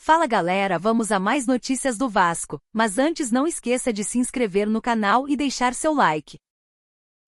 Fala galera, vamos a mais notícias do Vasco, mas antes não esqueça de se inscrever no canal e deixar seu like.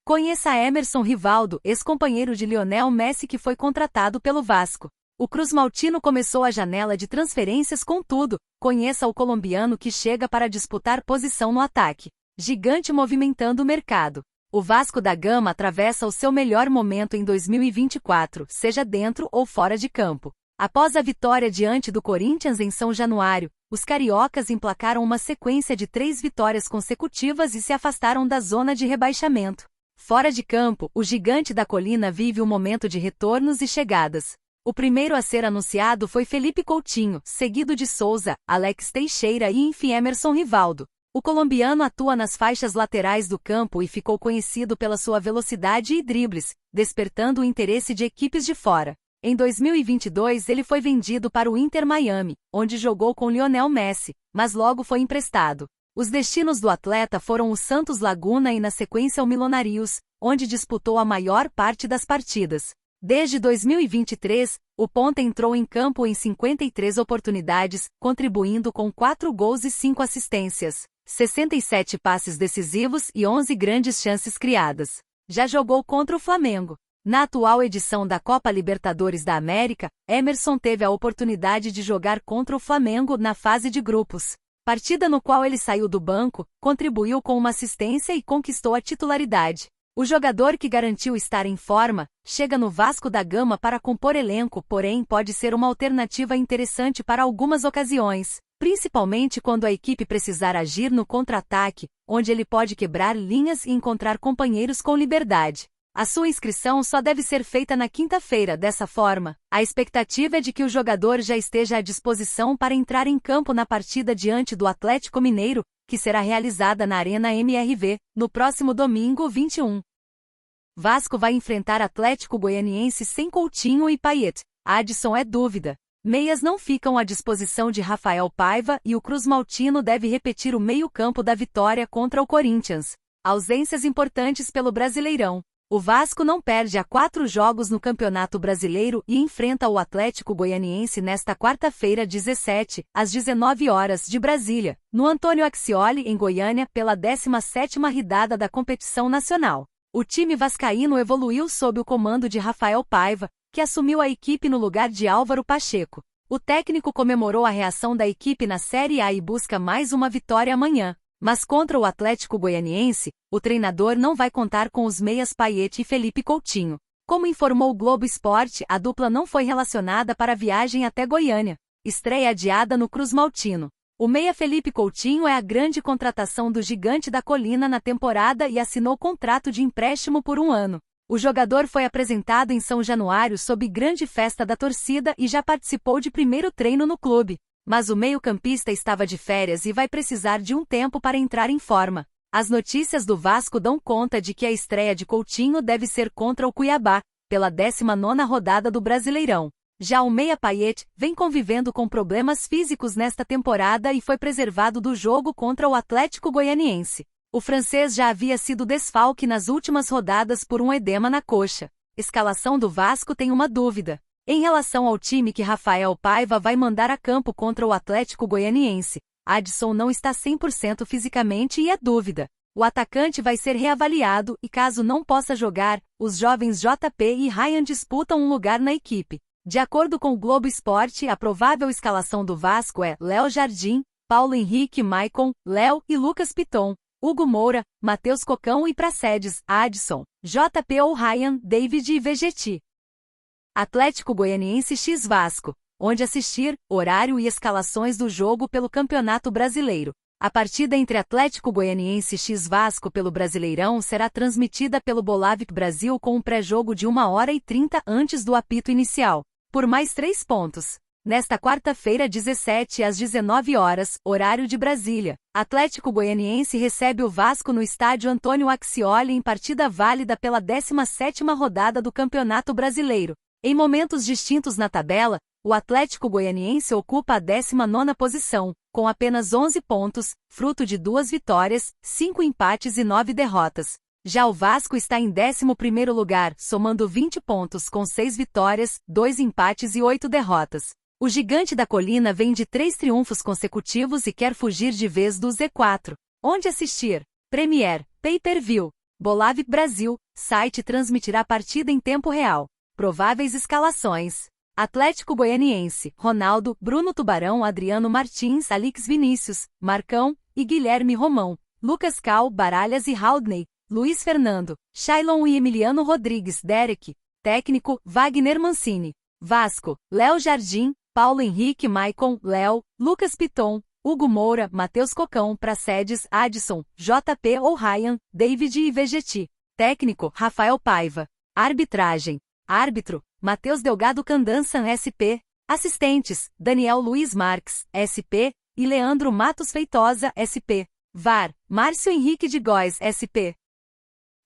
Conheça Emerson Rivaldo, ex-companheiro de Lionel Messi que foi contratado pelo Vasco. O cruzmaltino começou a janela de transferências com tudo. Conheça o colombiano que chega para disputar posição no ataque. Gigante movimentando o mercado. O Vasco da Gama atravessa o seu melhor momento em 2024, seja dentro ou fora de campo. Após a vitória diante do Corinthians em São Januário, os cariocas emplacaram uma sequência de 3 vitórias consecutivas e se afastaram da zona de rebaixamento. Fora de campo, o Gigante da Colina vive um momento de retornos e chegadas. O primeiro a ser anunciado foi Felipe Coutinho, seguido de Souza, Alex Teixeira e enfim Emerson Rivaldo. O colombiano atua nas faixas laterais do campo e ficou conhecido pela sua velocidade e dribles, despertando o interesse de equipes de fora. Em 2022 ele foi vendido para o Inter Miami, onde jogou com Lionel Messi, mas logo foi emprestado. Os destinos do atleta foram o Santos Laguna e na sequência o Millonarios, onde disputou a maior parte das partidas. Desde 2023, o ponta entrou em campo em 53 oportunidades, contribuindo com 4 gols e 5 assistências, 67 passes decisivos e 11 grandes chances criadas. Já jogou contra o Flamengo. Na atual edição da Copa Libertadores da América, Emerson teve a oportunidade de jogar contra o Flamengo na fase de grupos. Partida no qual ele saiu do banco, contribuiu com uma assistência e conquistou a titularidade. O jogador que garantiu estar em forma, chega no Vasco da Gama para compor elenco, porém pode ser uma alternativa interessante para algumas ocasiões, principalmente quando a equipe precisar agir no contra-ataque, onde ele pode quebrar linhas e encontrar companheiros com liberdade. A sua inscrição só deve ser feita na quinta-feira. Dessa forma, a expectativa é de que o jogador já esteja à disposição para entrar em campo na partida diante do Atlético Mineiro, que será realizada na Arena MRV, no próximo domingo 21. Vasco vai enfrentar Atlético Goianiense sem Coutinho e Payet. Adson é dúvida. Meias não ficam à disposição de Rafael Paiva e o cruzmaltino deve repetir o meio-campo da vitória contra o Corinthians. Ausências importantes pelo Brasileirão. O Vasco não perde há 4 jogos no Campeonato Brasileiro e enfrenta o Atlético Goianiense nesta quarta-feira 17, às 19 horas de Brasília, no Antônio Ascioli em Goiânia pela 17ª rodada da competição nacional. O time vascaíno evoluiu sob o comando de Rafael Paiva, que assumiu a equipe no lugar de Álvaro Pacheco. O técnico comemorou a reação da equipe na Série A e busca mais uma vitória amanhã. Mas contra o Atlético Goianiense, o treinador não vai contar com os meias Payet e Felipe Coutinho. Como informou o Globo Esporte, a dupla não foi relacionada para a viagem até Goiânia. Estreia adiada no cruzmaltino. O meia Felipe Coutinho é a grande contratação do Gigante da Colina na temporada e assinou contrato de empréstimo por 1 ano. O jogador foi apresentado em São Januário sob grande festa da torcida e já participou de primeiro treino no clube. Mas o meio-campista estava de férias e vai precisar de um tempo para entrar em forma. As notícias do Vasco dão conta de que a estreia de Coutinho deve ser contra o Cuiabá, pela 19ª rodada do Brasileirão. Já o meia Payet vem convivendo com problemas físicos nesta temporada e foi preservado do jogo contra o Atlético Goianiense. O francês já havia sido desfalque nas últimas rodadas por um edema na coxa. Escalação do Vasco tem uma dúvida. Em relação ao time que Rafael Paiva vai mandar a campo contra o Atlético Goianiense, Adson não está 100% fisicamente e é dúvida. O atacante vai ser reavaliado e caso não possa jogar, os jovens JP e Ryan disputam um lugar na equipe. De acordo com o Globo Esporte, a provável escalação do Vasco é Léo Jardim, Paulo Henrique Maicon, Léo e Lucas Piton, Hugo Moura, Matheus Cocão e Praxedes, Adson, JP ou Ryan, David e Vegetti. Atlético Goianiense x Vasco, onde assistir, horário e escalações do jogo pelo Campeonato Brasileiro. A partida entre Atlético Goianiense x Vasco pelo Brasileirão será transmitida pelo Bolavik Brasil com um pré-jogo de 1h30 antes do apito inicial, por mais 3 pontos. Nesta quarta-feira 17 às 19 horas, horário de Brasília, Atlético Goianiense recebe o Vasco no estádio Antônio Ascioli em partida válida pela 17ª rodada do Campeonato Brasileiro. Em momentos distintos na tabela, o Atlético Goianiense ocupa a 19ª posição, com apenas 11 pontos, fruto de 2 vitórias, 5 empates e 9 derrotas. Já o Vasco está em 11º lugar, somando 20 pontos com 6 vitórias, 2 empates e 8 derrotas. O Gigante da Colina vem de 3 triunfos consecutivos e quer fugir de vez do Z4. Onde assistir? Premier, Pay-Per-View. Bolave Brasil, site transmitirá a partida em tempo real. Prováveis escalações. Atlético Goianiense, Ronaldo, Bruno Tubarão, Adriano Martins, Alix Vinícius, Marcão e Guilherme Romão, Lucas Cal, Baralhas e Haldney, Luiz Fernando, Shailon e Emiliano Rodrigues, Derek. Técnico, Wagner Mancini. Vasco, Léo Jardim, Paulo Henrique Maicon, Léo, Lucas Piton, Hugo Moura, Matheus Cocão, Pracedes, Adson, JP ou Ryan, David e Vegetti. Técnico, Rafael Paiva. Arbitragem. Árbitro, Matheus Delgado Candançan, SP. Assistentes, Daniel Luiz Marques, SP, e Leandro Matos Feitosa, SP. VAR, Márcio Henrique de Góes, SP.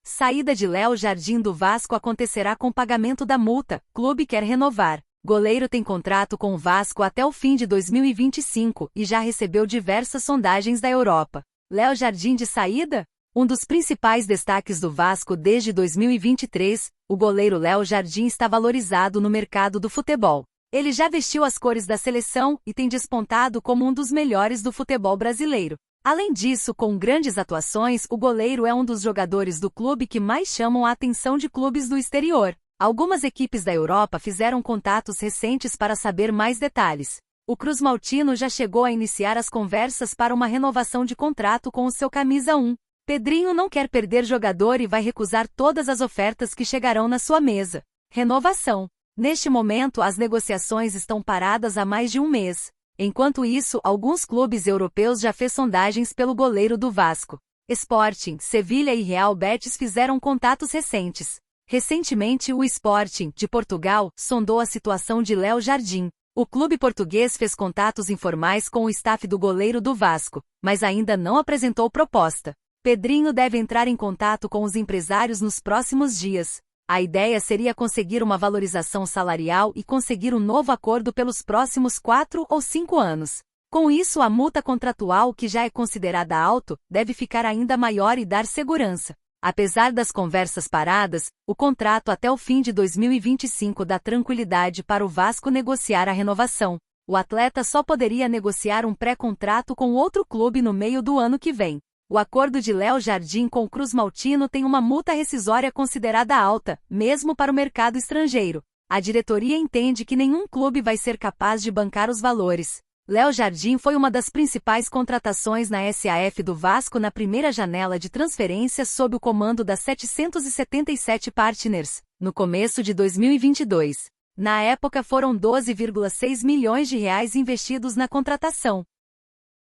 Saída de Léo Jardim do Vasco acontecerá com pagamento da multa. Clube quer renovar. Goleiro tem contrato com o Vasco até o fim de 2025 e já recebeu diversas sondagens da Europa. Léo Jardim de saída? Um dos principais destaques do Vasco desde 2023, o goleiro Léo Jardim está valorizado no mercado do futebol. Ele já vestiu as cores da seleção e tem despontado como um dos melhores do futebol brasileiro. Além disso, com grandes atuações, o goleiro é um dos jogadores do clube que mais chamam a atenção de clubes do exterior. Algumas equipes da Europa fizeram contatos recentes para saber mais detalhes. O Cruz Maltino já chegou a iniciar as conversas para uma renovação de contrato com o seu camisa 1. Pedrinho não quer perder jogador e vai recusar todas as ofertas que chegarão na sua mesa. Renovação. Neste momento, as negociações estão paradas há mais de um mês. Enquanto isso, alguns clubes europeus já fez sondagens pelo goleiro do Vasco. Sporting, Sevilha e Real Betis fizeram contatos recentes. Recentemente, o Sporting, de Portugal, sondou a situação de Léo Jardim. O clube português fez contatos informais com o staff do goleiro do Vasco, mas ainda não apresentou proposta. Pedrinho deve entrar em contato com os empresários nos próximos dias. A ideia seria conseguir uma valorização salarial e conseguir um novo acordo pelos próximos 4 ou 5 anos. Com isso, a multa contratual, que já é considerada alta, deve ficar ainda maior e dar segurança. Apesar das conversas paradas, o contrato até o fim de 2025 dá tranquilidade para o Vasco negociar a renovação. O atleta só poderia negociar um pré-contrato com outro clube no meio do ano que vem. O acordo de Léo Jardim com o Cruz Maltino tem uma multa rescisória considerada alta, mesmo para o mercado estrangeiro. A diretoria entende que nenhum clube vai ser capaz de bancar os valores. Léo Jardim foi uma das principais contratações na SAF do Vasco na primeira janela de transferências sob o comando da 777 Partners, no começo de 2022. Na época foram 12,6 milhões de reais investidos na contratação.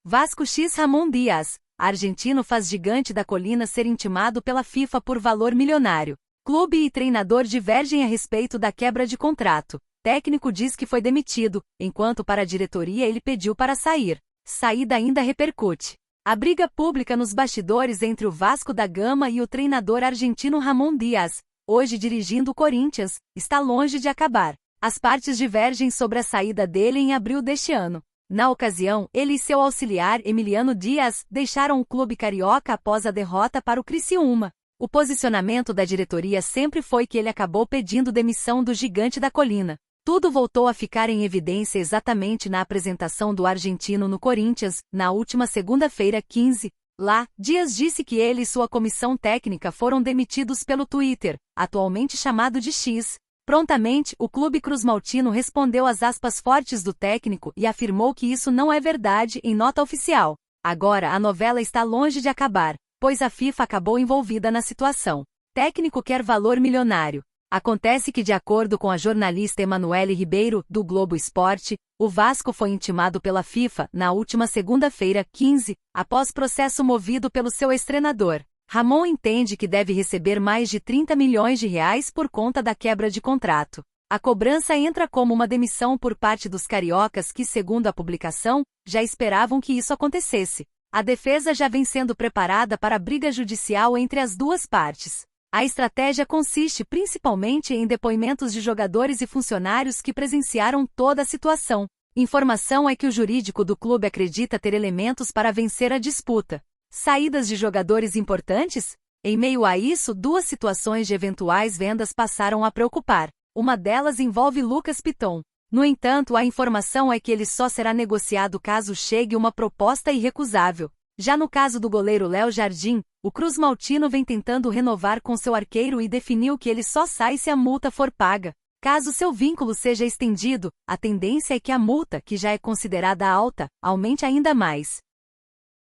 Vasco X Ramon Dias, argentino, faz Gigante da Colina ser intimado pela FIFA por valor milionário. Clube e treinador divergem a respeito da quebra de contrato. Técnico diz que foi demitido, enquanto para a diretoria ele pediu para sair. Saída ainda repercute. A briga pública nos bastidores entre o Vasco da Gama e o treinador argentino Ramon Dias, hoje dirigindo o Corinthians, está longe de acabar. As partes divergem sobre a saída dele em abril deste ano. Na ocasião, ele e seu auxiliar Emiliano Dias deixaram o clube carioca após a derrota para o Criciúma. O posicionamento da diretoria sempre foi que ele acabou pedindo demissão do Gigante da Colina. Tudo voltou a ficar em evidência exatamente na apresentação do argentino no Corinthians, na última segunda-feira 15. Lá, Dias disse que ele e sua comissão técnica foram demitidos pelo Twitter, atualmente chamado de X. Prontamente, o clube cruzmaltino respondeu às aspas fortes do técnico e afirmou que isso não é verdade em nota oficial. Agora a novela está longe de acabar, pois a FIFA acabou envolvida na situação. Técnico quer valor milionário. Acontece que, de acordo com a jornalista Emanuele Ribeiro, do Globo Esporte, o Vasco foi intimado pela FIFA, na última segunda-feira 15, após processo movido pelo seu ex-treinador. Ramon entende que deve receber mais de 30 milhões de reais por conta da quebra de contrato. A cobrança entra como uma demissão por parte dos cariocas que, segundo a publicação, já esperavam que isso acontecesse. A defesa já vem sendo preparada para a briga judicial entre as duas partes. A estratégia consiste principalmente em depoimentos de jogadores e funcionários que presenciaram toda a situação. Informação é que o jurídico do clube acredita ter elementos para vencer a disputa. Saídas de jogadores importantes? Em meio a isso, duas situações de eventuais vendas passaram a preocupar. Uma delas envolve Lucas Piton. No entanto, a informação é que ele só será negociado caso chegue uma proposta irrecusável. Já no caso do goleiro Léo Jardim, o Cruz Maltino vem tentando renovar com seu arqueiro e definiu que ele só sai se a multa for paga. Caso seu vínculo seja estendido, a tendência é que a multa, que já é considerada alta, aumente ainda mais.